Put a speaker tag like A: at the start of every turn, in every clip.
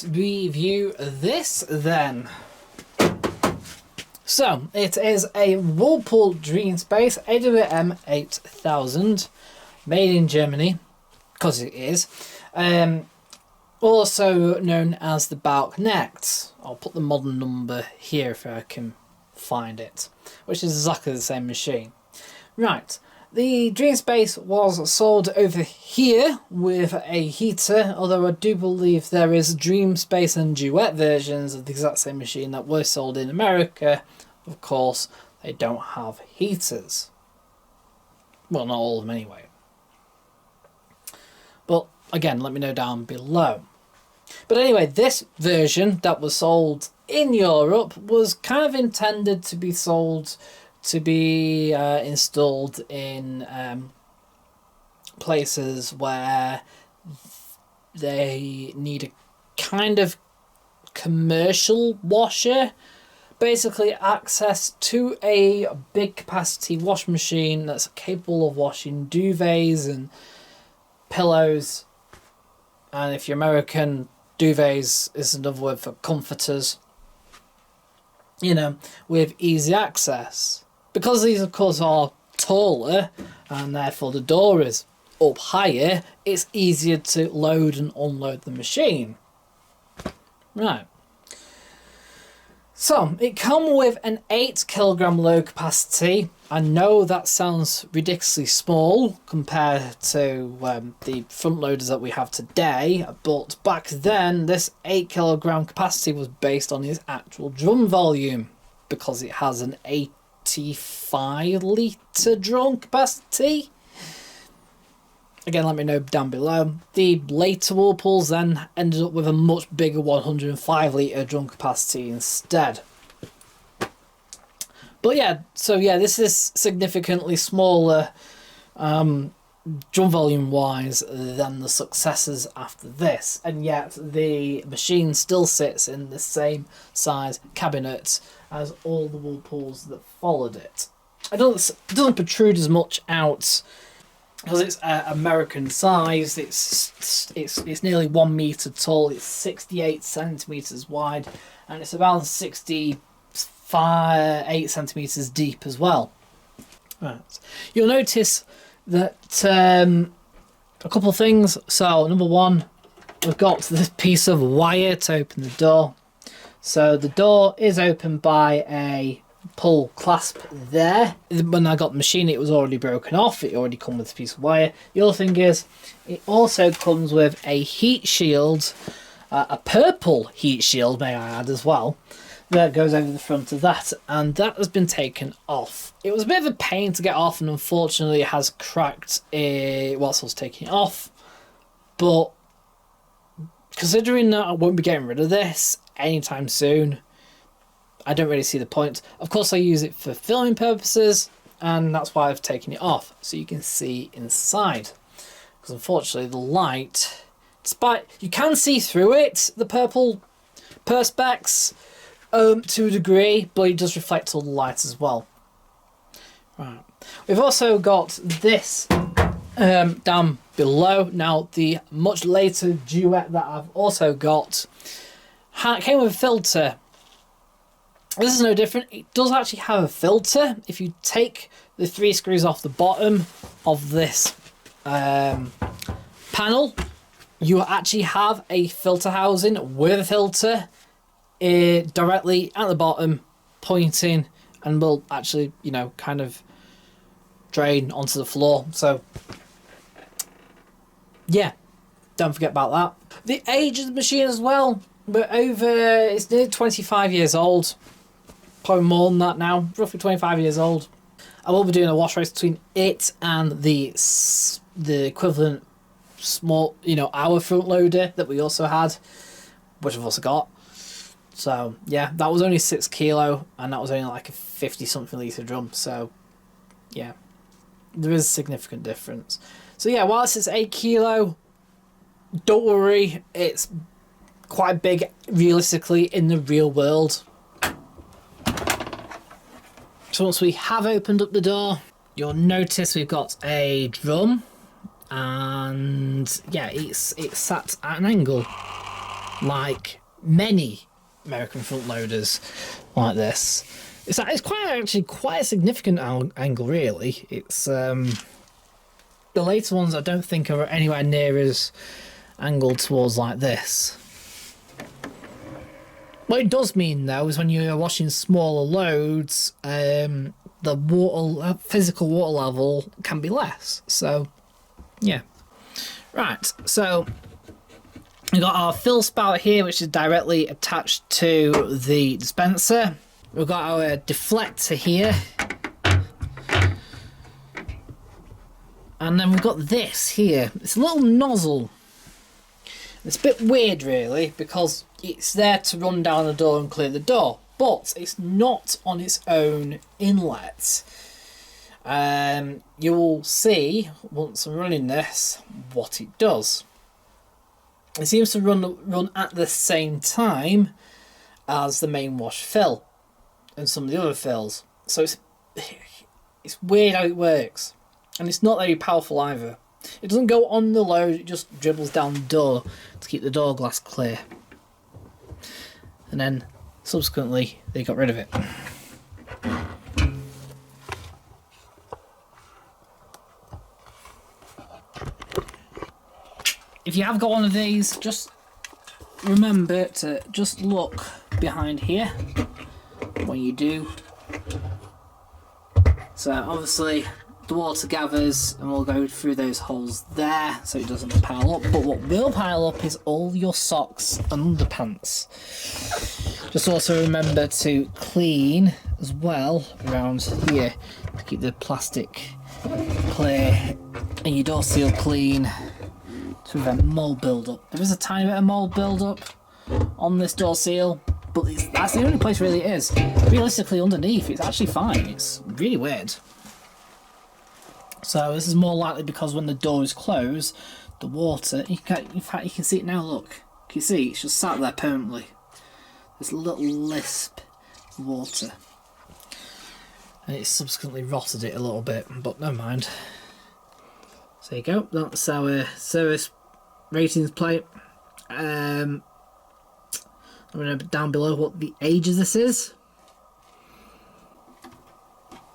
A: let's review this then. So, it is a Whirlpool Dreamspace AWM8000, made in Germany, because it is. Also known as the Balknecht. I'll put the model number here if I can find it, which is exactly the same machine. Right, the Dreamspace was sold over here with a heater, although I do believe there is Dreamspace and Duet versions of the exact same machine that were sold in America. Of course, they don't have heaters. Well, not all of them anyway. But again, let me know down below. But anyway, this version that was sold in Europe was kind of intended to be sold, to be installed in places where they need a kind of commercial washer. Basically access to a big capacity washing machine that's capable of washing duvets and pillows. And if you're American, duvets is another word for comforters. You know, with easy access. Because these, of course, are taller and therefore the door is up higher, it's easier to load and unload the machine. Right. So, it comes with an 8 kilogram load capacity. I know that sounds ridiculously small compared to the front loaders that we have today, but back then this 8 kilogram capacity was based on its actual drum volume, because it has an 85 litre drum capacity. Again, let me know down below. The later Whirlpools then ended up with a much bigger 105 litre drum capacity instead. But yeah, so yeah, this is significantly smaller drum volume wise than the successors after this. And yet the machine still sits in the same size cabinet as all the Whirlpools that followed it. It doesn't protrude as much out, because it's American sized. It's nearly 1 meter tall. It's 68 centimeters wide, and it's around 68 centimeters deep as well. Right. You'll notice that a couple of things. So number one, we've got this piece of wire to open the door. So the door is opened by a pull clasp there. When I got the machine, it was already broken off. It already come with a piece of wire. The other thing is, it also comes with a heat shield, a purple heat shield, may I add, as well, that goes over the front of that, and that has been taken off. It was a bit of a pain to get off, and unfortunately it has cracked whilst I was taking it off. But considering that I won't be getting rid of this anytime soon, I don't really see the point. Of course, I use it for filming purposes, and that's why I've taken it off, so you can see inside. Because unfortunately, the light, despite you can see through it, the purple perspex to a degree, but it does reflect all the light as well. Right. We've also got this down below. Now, the much later Duet that I've also got came with a filter. This is no different. It does actually have a filter. If you take the 3 screws off the bottom of this panel, you actually have a filter housing with a filter directly at the bottom, pointing, and will actually, you know, kind of drain onto the floor. So yeah, don't forget about that. The age of the machine as well. It's nearly 25 years old. Probably more than that now, roughly 25 years old. I will be doing a wash race between it and the equivalent small, you know, our front loader that we also had, which I've also got. So yeah, that was only 6 kilo, and that was only like a 50 something litre drum. So yeah, there is a significant difference. So yeah, whilst it's 8 kilo, don't worry, it's quite big realistically in the real world. So once we have opened up the door, you'll notice we've got a drum, and yeah, it's sat at an angle. like many American front loaders like this. It's actually quite a significant angle, really. It's the later ones I don't think are anywhere near as angled towards like this. What it does mean though is when you're washing smaller loads, the physical water level can be less. So yeah, right. So we've got our fill spout here, which is directly attached to the dispenser. We've got our deflector here. And then we've got this here. It's a little nozzle. It's a bit weird really, because it's there to run down the door and clear the door, but it's not on its own inlet. You will see, once I'm running this, what it does. It seems to run at the same time as the main wash fill and some of the other fills. So it's weird how it works, and it's not very powerful either. It doesn't go on the load, it just dribbles down the door to keep the door glass clear. And then subsequently they got rid of it. If you have got one of these, just remember to just look behind here when you do. So obviously the water gathers and will go through those holes there so it doesn't pile up, but what will pile up is all your socks and underpants. Just also remember to clean as well around here to keep the plastic clear and your door seal clean to prevent mold build-up. There is a tiny bit of mold build-up on this door seal, but that's the only place really it is. Realistically underneath it's actually fine. It's really weird. So this is more likely because when the door is closed, the water, in fact you can see it now, look. Can you see? It's just sat there permanently. This little lisp of water. And it's subsequently rotted it a little bit, but never mind. So there you go, that's our service ratings plate. I'm going to put down below what the age of this is.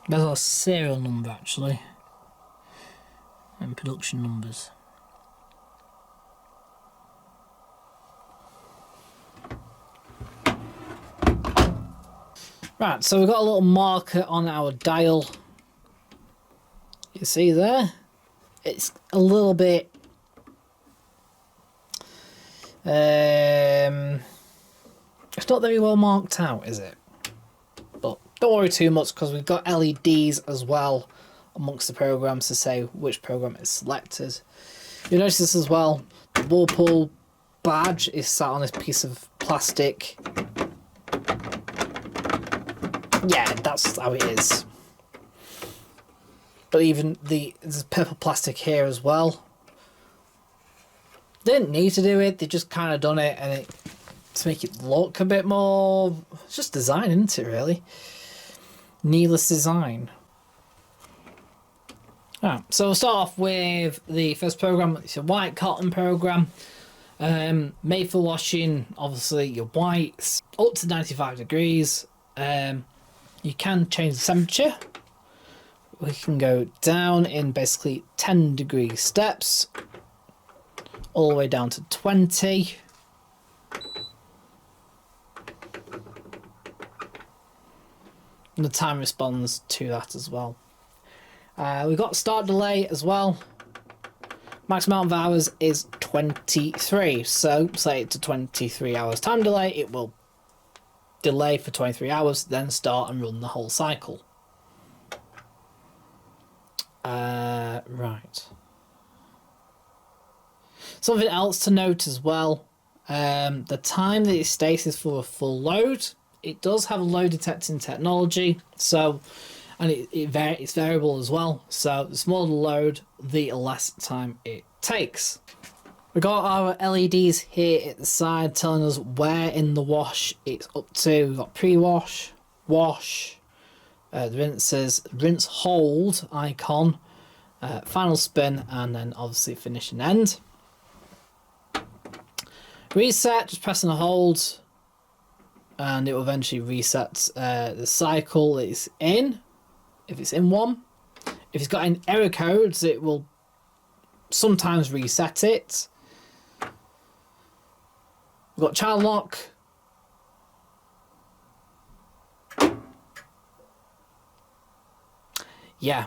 A: There's our serial number actually. And production numbers. Right, so we've got a little marker on our dial. You see there? It's a little bit it's not very well marked out, is it? But don't worry too much because we've got LEDs as well amongst the programs to say which program is selected. You'll notice this as well. The Whirlpool badge is sat on this piece of plastic. Yeah, that's how it is. But even there's purple plastic here as well. They didn't need to do it, they just kind of done it and to make it look a bit more. It's just design, isn't it, really? Needless design. Right, so we'll start off with the first program. It's a white cotton program, made for washing. Obviously, your whites up to 95 degrees. You can change the temperature. We can go down in basically 10-degree steps, all the way down to 20. And the time responds to that as well. We've got start delay as well. Maximum amount of hours is 23. So say it to 23 hours time delay, it will delay for 23 hours, then start and run the whole cycle. Right. Something else to note as well, the time that it stays is for a full load. It does have a load detecting technology, so, and it's variable as well, so the smaller the load, the less time it takes. We've got our LEDs here at the side telling us where in the wash it's up to. We've got pre-wash, wash, the rinse hold icon, final spin, and then obviously finish and end. Reset, just press and hold, and it will eventually reset the cycle it's in, if it's in one. If it's got any error codes, it will sometimes reset it. We've got child lock. Yeah.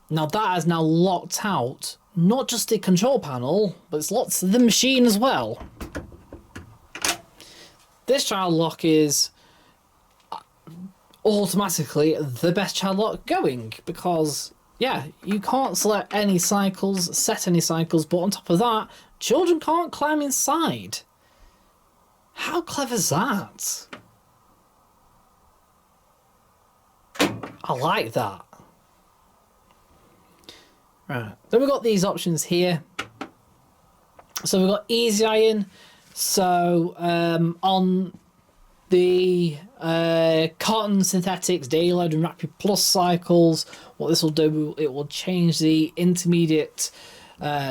A: Now that has now locked out not just the control panel, but it's locked the machine as well. This child lock is automatically the best child lock going, because yeah, you can't select any cycles, set any cycles, but on top of that, children can't climb inside. How clever is that? I like that. Right, then we've got these options here. So we've got easy iron. So on the cotton, synthetics, daily load and rapid plus cycles, what this will do, it will change the intermediate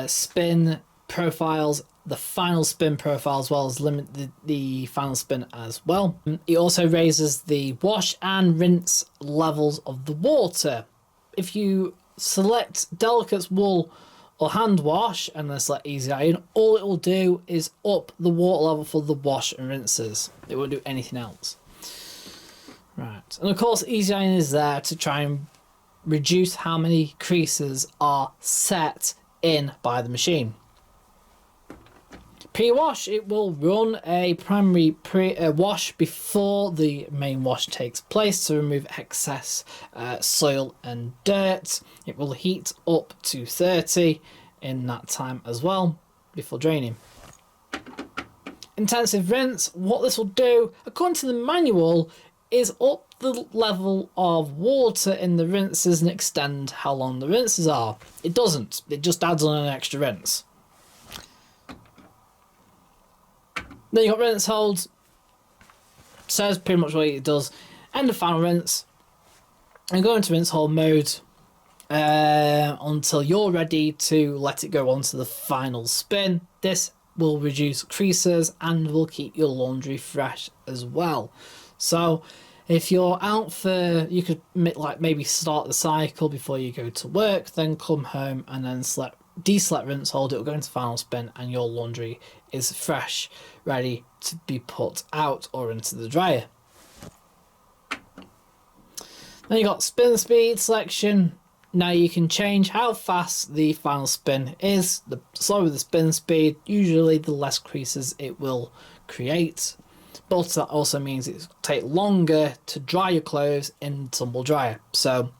A: spin profiles, the final spin profile, as well as limit the final spin as well. It also raises the wash and rinse levels of the water. If you select Delicate's wool or hand wash and then select easy iron, all it will do is up the water level for the wash and rinses. It won't do anything else. Right, and of course easy iron is there to try and reduce how many creases are set in by the machine. Pre-wash, it will run a primary wash before the main wash takes place to remove excess soil and dirt. It will heat up to 30 in that time as well before draining. Intensive rinse, what this will do, according to the manual, is up the level of water in the rinses and extend how long the rinses are. It doesn't, it just adds on an extra rinse. Then you've got rinse hold. Says pretty much what it does. End of final rinse. And go into rinse hold mode until you're ready to let it go onto the final spin. This will reduce creases and will keep your laundry fresh as well. So if you're out for, you could maybe start the cycle before you go to work, then come home and then deselect rinse hold, it will go into final spin and your laundry is fresh, ready to be put out or into the dryer. Then you got spin speed selection. Now you can change how fast the final spin is. The slower the spin speed, usually the less creases it will create, but that also means it will take longer to dry your clothes in tumble dryer. So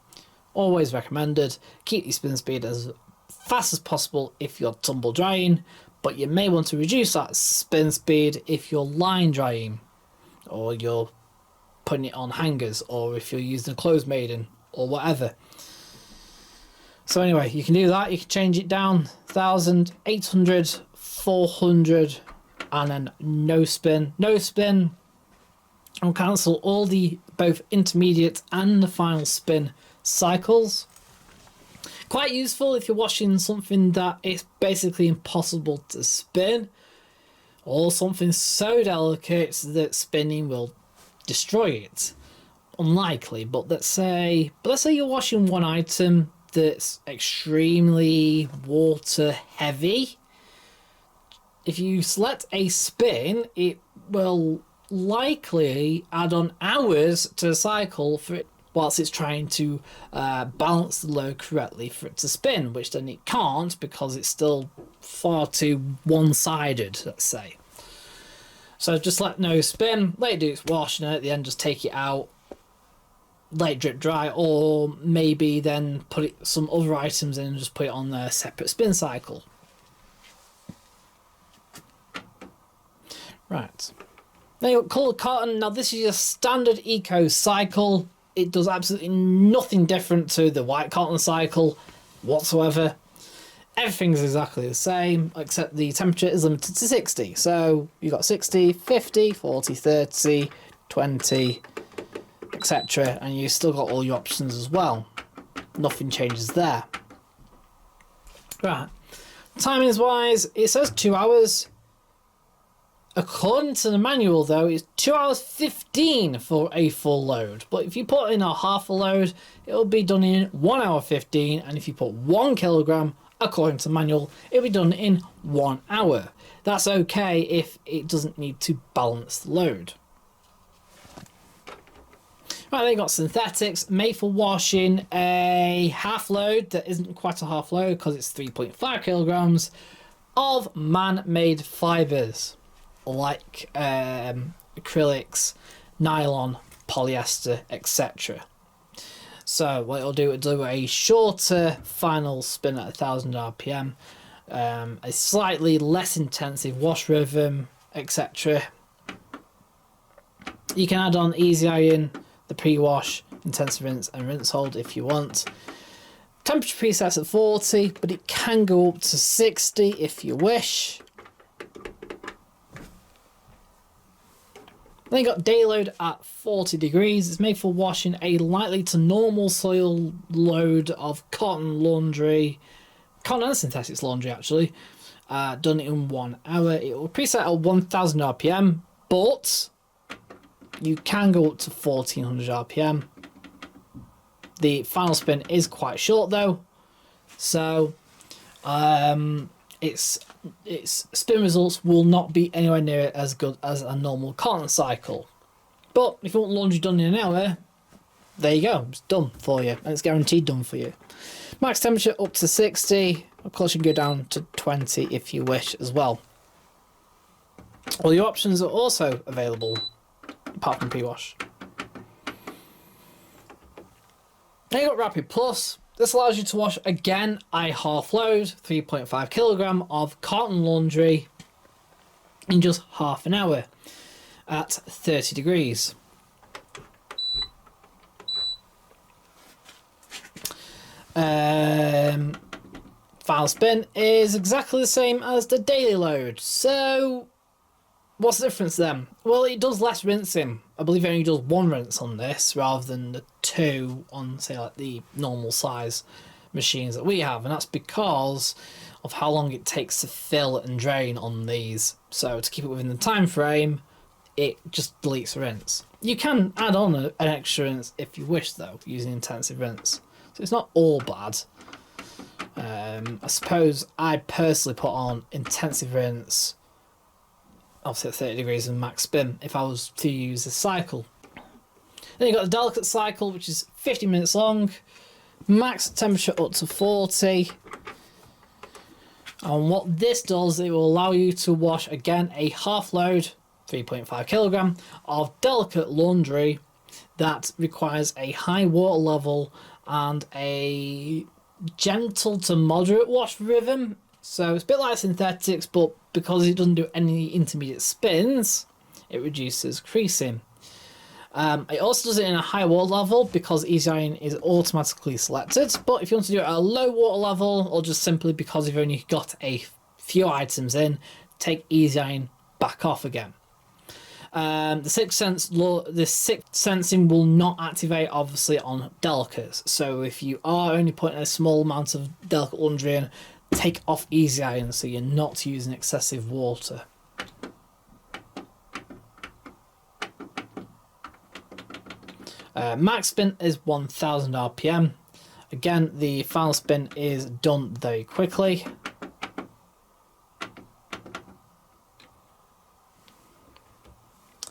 A: always recommended, keep your spin speed as fast as possible if you're tumble drying, but you may want to reduce that spin speed if you're line drying, or you're putting it on hangers, or if you're using a clothes maiden or whatever. So anyway, you can do that. You can change it down 1000, 800, 400, and then no spin. No spin will cancel all the both intermediate and the final spin cycles. Quite useful if you're washing something that it's basically impossible to spin, or something so delicate that spinning will destroy it. Unlikely, but let's say you're washing one item that's extremely water heavy. If you select a spin, it will likely add on hours to the cycle for it whilst it's trying to balance the load correctly for it to spin, which then it can't because it's still far too one-sided, let's say. So just let no spin, let it do its wash, and at the end just take it out, let it drip dry, or maybe then put some other items in and just put it on a separate spin cycle. Right. Then you've got coloured cotton. Now this is your standard eco cycle. It does absolutely nothing different to the white cotton cycle whatsoever. Everything's exactly the same, except the temperature is limited to 60. So you've got 60, 50, 40, 30, 20, etc. And you've still got all your options as well. Nothing changes there. Right. Timings wise, it says 2 hours. According to the manual though, it's 2 hours 15 for a full load. But if you put in a half a load, it'll be done in 1 hour 15. And if you put 1 kilogram, according to the manual, it'll be done in 1 hour. That's okay if it doesn't need to balance the load. Right, then you got synthetics made for washing, a half load that isn't quite a half load because it's 3.5 kilograms of man-made fibers like acrylics, nylon, polyester, etc. So what it'll do a shorter final spin at 1000 RPM, a slightly less intensive wash rhythm, etc. You can add on easy iron, the pre-wash, intensive rinse and rinse hold if you want. Temperature presets at 40, but it can go up to 60 if you wish. Then you got day load at 40 degrees. It's made for washing a lightly to normal soil load of cotton laundry, cotton and synthetics laundry actually, done in 1 hour. It will preset at 1000 RPM, but you can go up to 1400 RPM. The final spin is quite short though, so its spin results will not be anywhere near as good as a normal cotton cycle. But if you want laundry done in an hour, there you go, it's done for you, and it's guaranteed done for you. Max temperature up to 60, of course you can go down to 20 if you wish as well. All your options are also available, apart from pre-wash. Then you got Rapid Plus. This allows you to wash again a half load, 3.5 kilogram of cotton laundry in just half an hour at 30 degrees. Final spin is exactly the same as the daily load. So what's the difference then? Well, it does less rinsing. I believe it only does 1 rinse on this rather than the 2 on, say, like the normal size machines that we have, and that's because of how long it takes to fill and drain on these. So to keep it within the time frame, it just deletes a rinse. You can add on an extra rinse if you wish though, using intensive rinse. So it's not all bad. I suppose I personally put on intensive rinse, obviously at 30 degrees and max spin if I was to use this cycle. Then you've got the delicate cycle, which is 50 minutes long, max temperature up to 40. And what this does, it will allow you to wash again a half load, 3.5 kilogram, of delicate laundry that requires a high water level and a gentle to moderate wash rhythm. So it's a bit like synthetics, but because it doesn't do any intermediate spins, it reduces creasing. It also does it in a high water level because easy iron is automatically selected, but if you want to do it at a low water level, or just simply because you've only got a few items in, take easy iron back off again. The sixth sensing will not activate obviously on delicates, so if you are only putting a small amount of delicate laundry in, take off easy iron so you're not using excessive water. Max spin is 1000 RPM. Again, the final spin is done very quickly.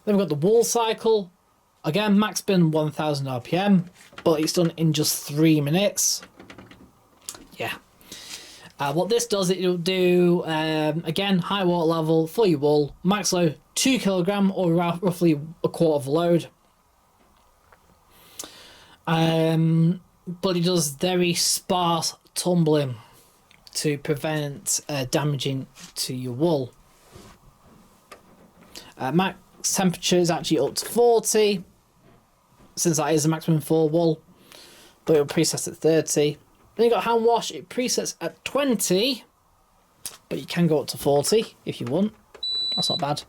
A: Then we've got the wool cycle. Again, max spin 1000 RPM, but it's done in just 3 minutes. Yeah. What this does, it'll do, again, high water level for your wool, max load 2 kilogram or roughly a quarter of a load. But it does very sparse tumbling to prevent damaging to your wool. Max temperature is actually up to 40, since that is the maximum for wool, but it'll preset at 30. Then you've got hand wash, it presets at 20, but you can go up to 40 if you want. That's not bad.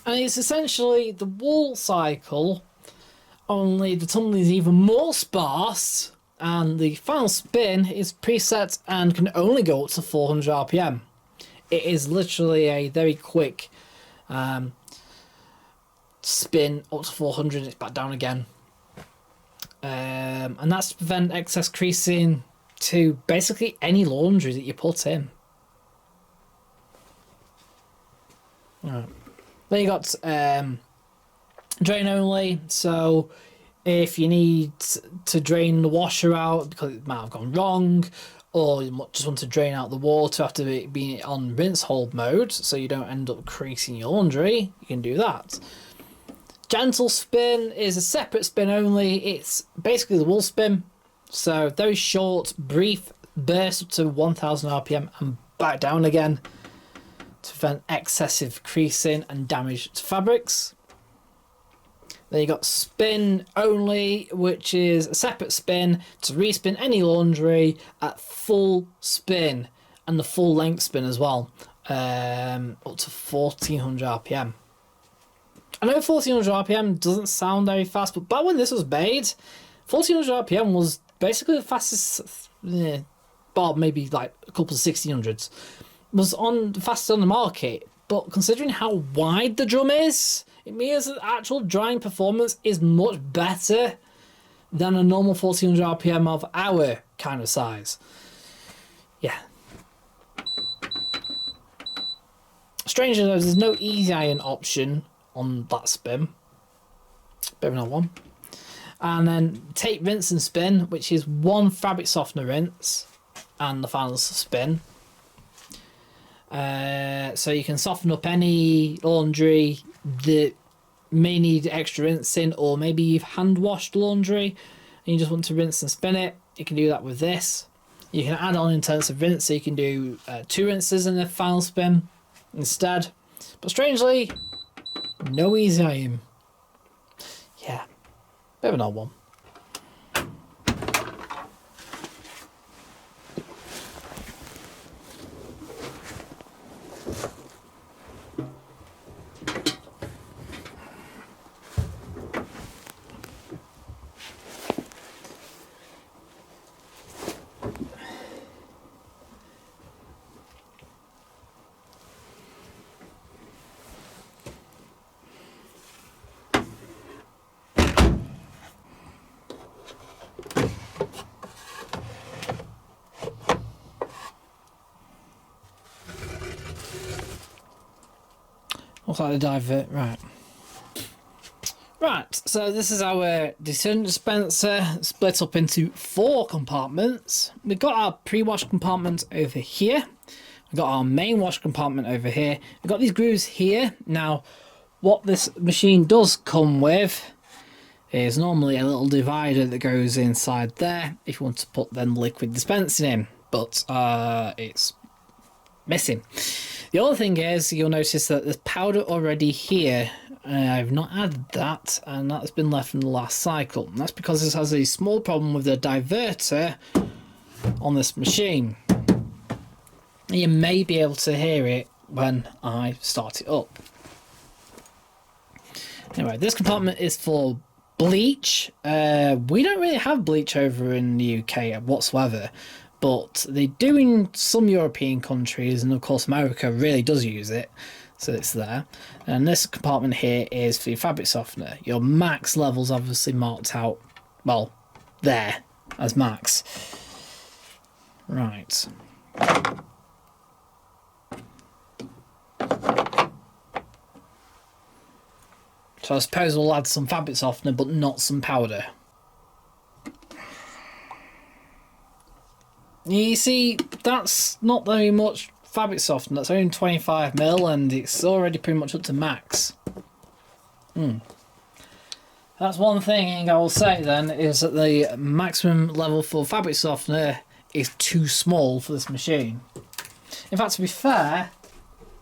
A: And it's essentially the wool cycle, only the tumbling is even more sparse, and the final spin is preset and can only go up to 400 RPM. It is literally a very quick Spin up to 400, it's back down again. And that's to prevent excess creasing to basically any laundry that you put in. Right. Then you got drain only, so if you need to drain the washer out because it might have gone wrong, or you just want to drain out the water after it being on rinse hold mode so you don't end up creasing your laundry, you can do that. Gentle spin is a separate spin only. It's basically the wool spin, so very short, brief burst up to 1000 RPM and back down again to prevent excessive creasing and damage to fabrics. Then you got spin only, which is a separate spin to respin any laundry at full spin and the full length spin as well, up to 1400 RPM. I know 1400 RPM doesn't sound very fast, but back when this was made, 1400 RPM was basically the fastest, well, maybe like a couple of 1600s, was on the fastest on the market. But considering how wide the drum is, it means that the actual drying performance is much better than a normal 1400 RPM of our kind of size. Yeah. Strangely though, there's no easy iron option on that spin. Bit of another one. And then take rinse and spin, which is one fabric softener rinse and the final spin. So you can soften up any laundry that may need extra rinsing, or maybe you've hand washed laundry and you just want to rinse and spin it. You can do that with this. You can add on intensive rinse, so you can do 2 rinses in the final spin instead. But strangely, no easy iron. Yeah, bit of an odd one. Looks like the divert, right. Right, so this is our detergent dispenser split up into 4 compartments. We've got our pre-wash compartment over here. We've got our main wash compartment over here. We've got these grooves here. Now, what this machine does come with is normally a little divider that goes inside there if you want to put then liquid dispensing in, but it's missing. The other thing is, you'll notice that there's powder already here. I've not added that, and that's been left from the last cycle. And that's because this has a small problem with the diverter on this machine. You may be able to hear it when I start it up. Anyway, this compartment is for bleach. We don't really have bleach over in the UK whatsoever, but they do in some European countries, and of course America really does use it, so it's there. And this compartment here is for your fabric softener. Your max level's obviously marked out, well, there as max. Right. So I suppose we'll add some fabric softener, but not some powder. You see, that's not very much fabric softener. That's only 25ml, and it's already pretty much up to max. That's one thing I will say then, is that the maximum level for fabric softener is too small for this machine. In fact, to be fair,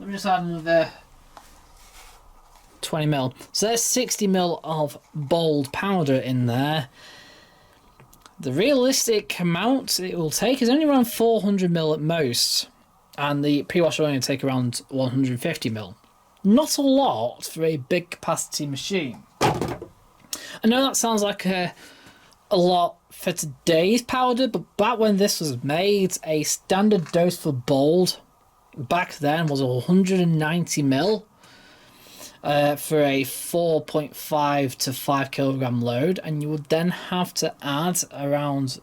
A: let me just add another 20ml. So there's 60ml of bold powder in there. The realistic amount it will take is only around 400ml at most, and the pre-wash will only take around 150ml. Not a lot for a big capacity machine. I know that sounds like a lot for today's powder, but back when this was made, a standard dose for bold back then was 190ml. for a 4.5 to 5 kilogram load, and you would then have to add around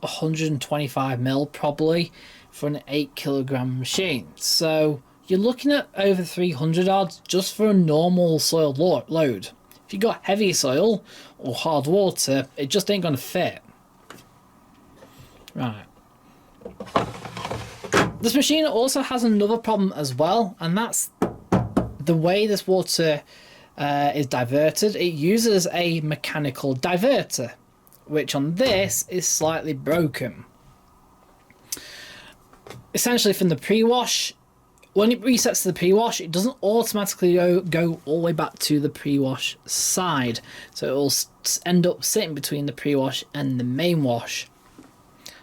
A: 125 mil probably for an 8 kilogram machine. So you're looking at over 300 odds just for a normal soil load. If you got heavy soil or hard water, it just ain't gonna fit. Right. This machine also has another problem as well, and that's the way this water is diverted. It uses a mechanical diverter, which on this is slightly broken. Essentially from the pre-wash, when it resets to the pre-wash, it doesn't automatically go all the way back to the pre-wash side. So it will end up sitting between the pre-wash and the main wash.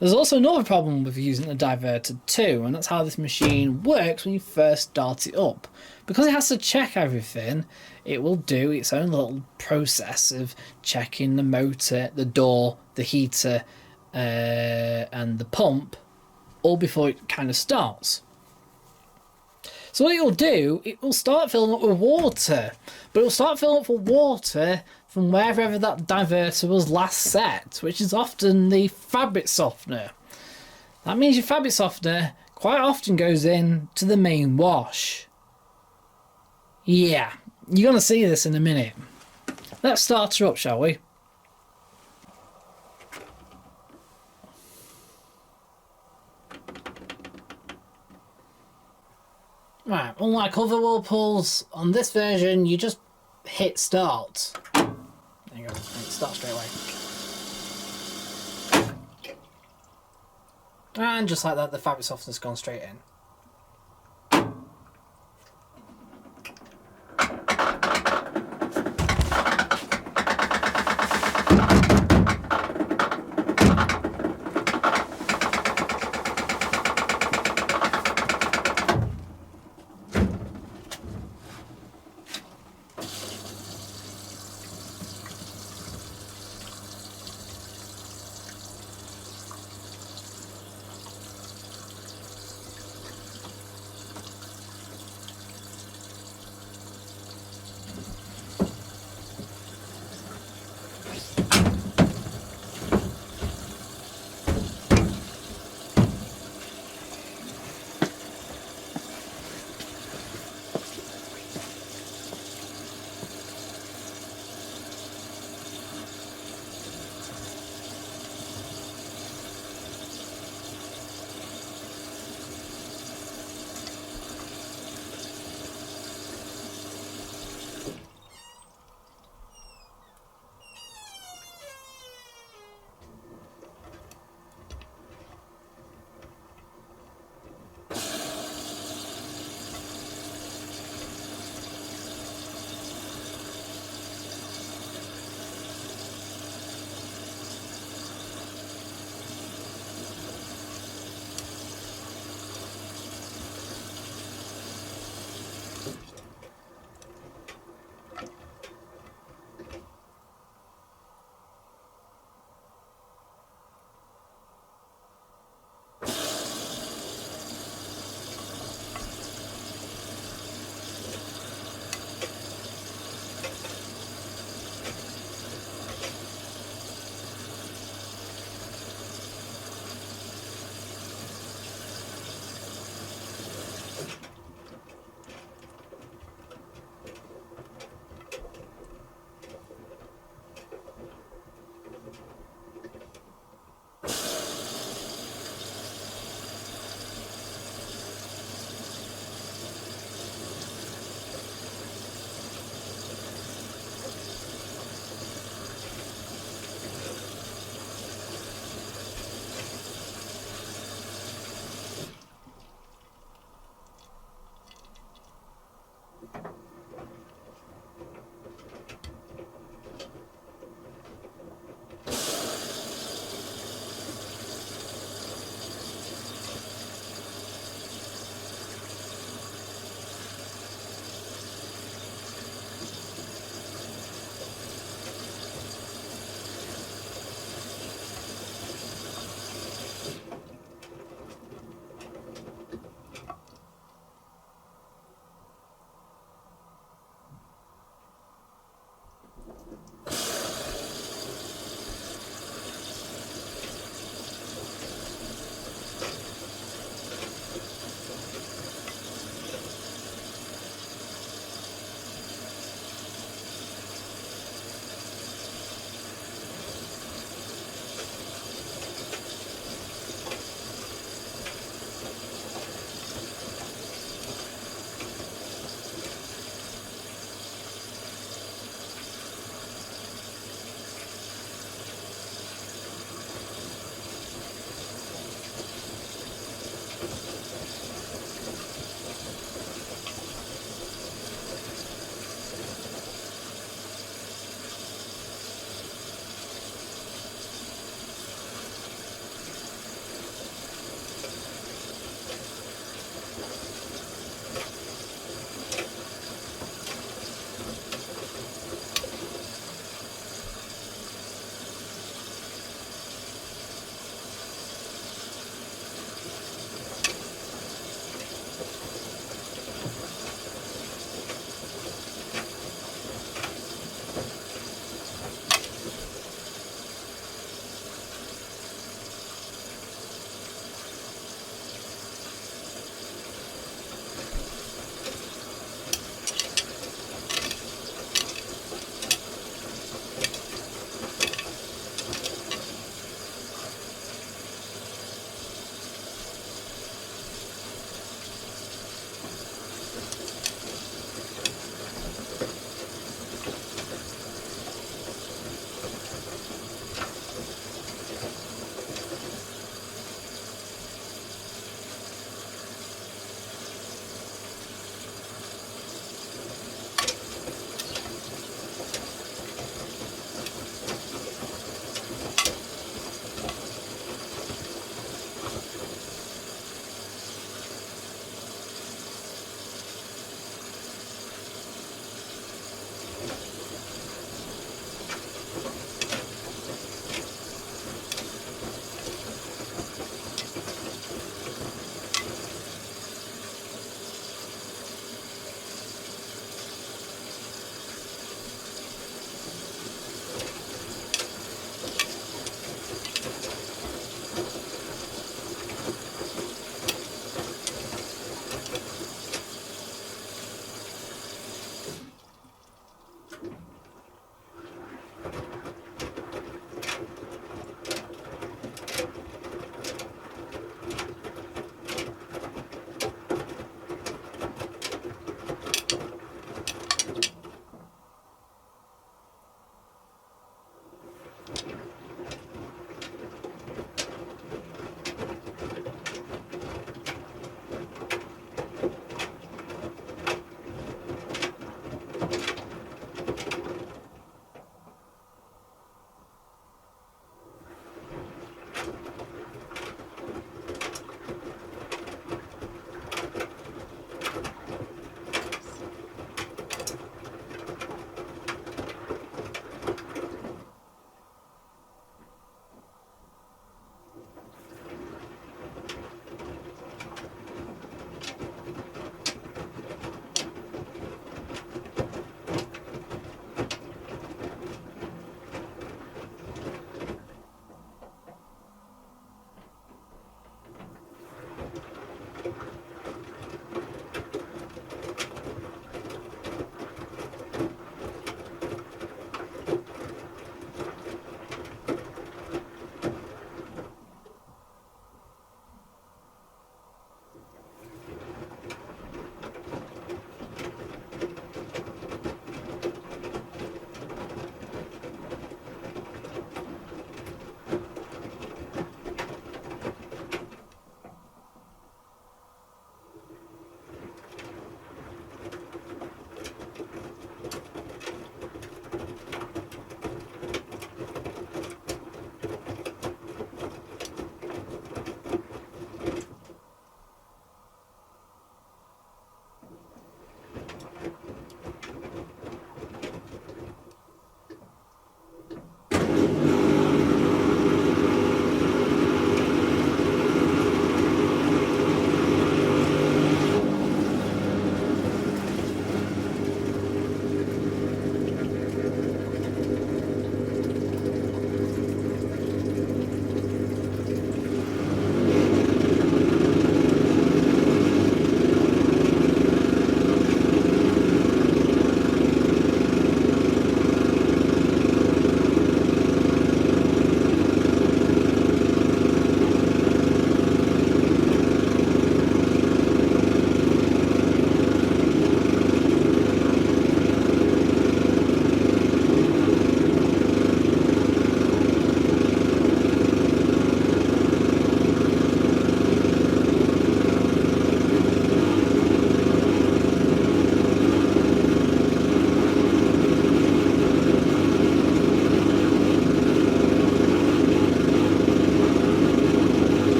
A: There's also another problem with using the diverter too, and that's how this machine works when you first start it up. Because it has to check everything, it will do its own little process of checking the motor, the door, the heater, and the pump, all before it kind of starts. So what it will do, it will start filling up with water, but it will start filling up with water from wherever that diverter was last set, which is often the fabric softener. That means your fabric softener quite often goes in to the main wash. Yeah, you're going to see this in a minute. Let's start her up, shall we? Right, unlike other Whirlpools, on this version you just hit start. There you go, start straight away. And just like that, the fabric softener's gone straight in.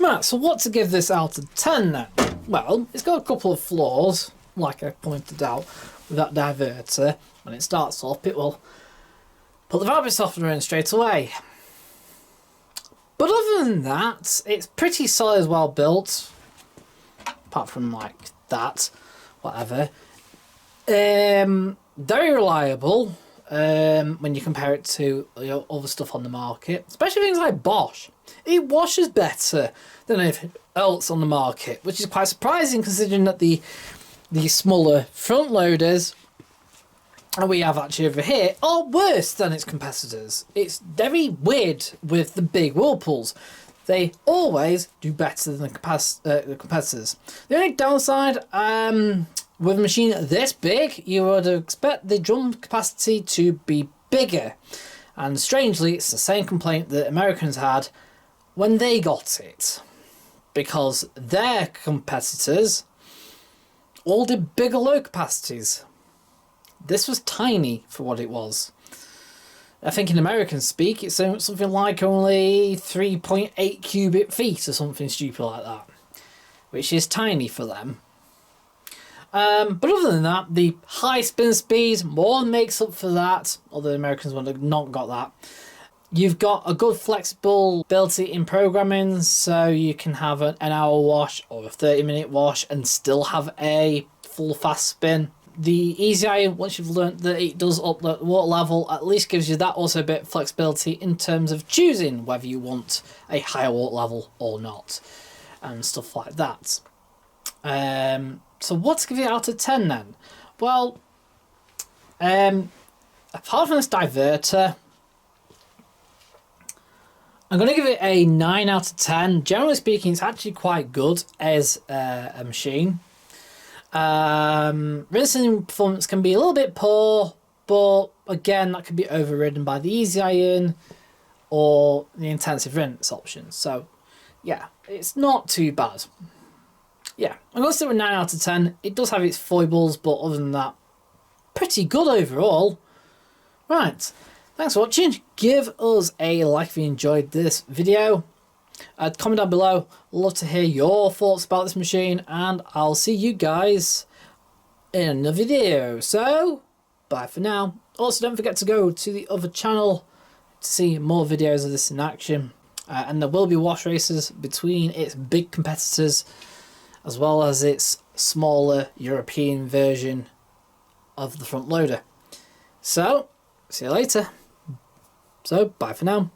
A: Right, so what to give this out of 10 then? Well, it's got a couple of flaws, like I pointed out with that diverter. When it starts up, it will put the fabric softener in straight away. But other than that, it's pretty solid, well built. Apart from like that, whatever. Very reliable when you compare it to other stuff on the market, especially things like Bosch. It washes better than anything else on the market, which is quite surprising considering that the smaller front loaders and we have actually over here are worse than its competitors. It's very weird with the big Whirlpools. They always do better than the competitors. The only downside with a machine this big, you would expect the drum capacity to be bigger. And strangely, it's the same complaint that Americans had when they got it. Because their competitors all did bigger low capacities. This was tiny for what it was. I think in American speak, it's something like only 3.8 cubic feet or something stupid like that. Which is tiny for them. But other than that, the high spin speed more than makes up for that. Although the Americans would have not got that. You've got a good flexibility in programming, so you can have an hour wash or a 30-minute wash and still have a full fast spin. The easy iron, once you've learnt that it does up the water level, at least gives you that also a bit of flexibility in terms of choosing whether you want a higher water level or not, and stuff like that. So what to give it out of 10 then? Well, apart from this diverter, I'm going to give it a 9 out of 10. Generally speaking, it's actually quite good as a machine. Rinsing performance can be a little bit poor, but again, that can be overridden by the easy iron or the intensive rinse option. So, yeah, it's not too bad. Yeah, I'm going to stick with 9 out of 10. It does have its foibles, but other than that, pretty good overall. Right. Thanks for watching. Give us a like if you enjoyed this video. Comment down below. Love to hear your thoughts about this machine, and I'll see you guys in another video. So, bye for now. Also, don't forget to go to the other channel to see more videos of this in action. And there will be wash races between its big competitors as well as its smaller European version of the front loader. So, see you later. So, bye for now.